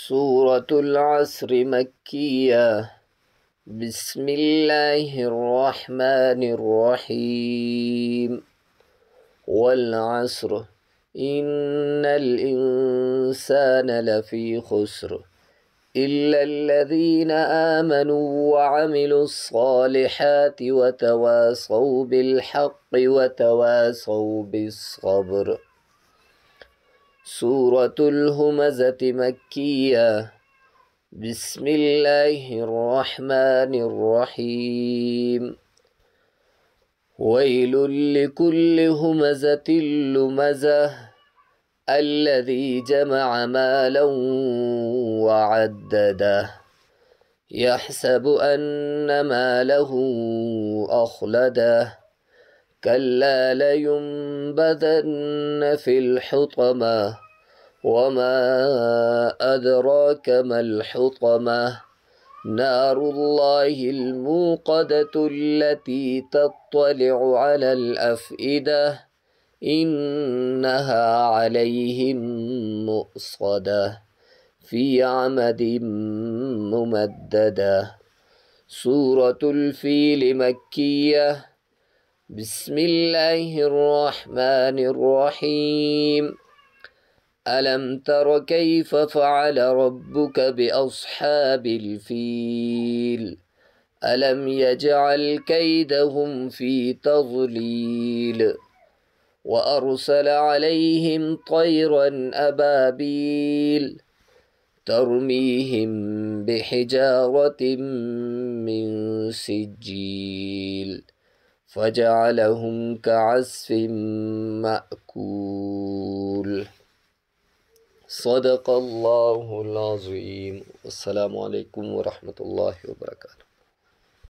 سورة العصر مكية. بسم الله الرحمن الرحيم. والعصر إن الإنسان لفي خسر إلا الذين آمنوا وعملوا الصالحات وتواصوا بالحق وتواصوا بالصبر. سورة الهمزة مكية. بسم الله الرحمن الرحيم. ويل لكل همزة لمزة الذي جمع مالا وعدده يحسب أن ماله أخلده كلا لينبذن في الحطمة وما أدراك ما الحطمة نار الله الموقدة التي تطلع على الأفئدة إنها عليهم مؤصدة في عمد ممددة. سورة الفيل مكية. بسم الله الرحمن الرحيم. ألم تر كيف فعل ربك بأصحاب الفيل ألم يجعل كيدهم في تضليل وأرسل عليهم طيرا أبابيل ترميهم بحجارة من سجيل فجعلهم كعصف مأكول. صدق الله العظيم. والسلام عليكم ورحمة الله وبركاته.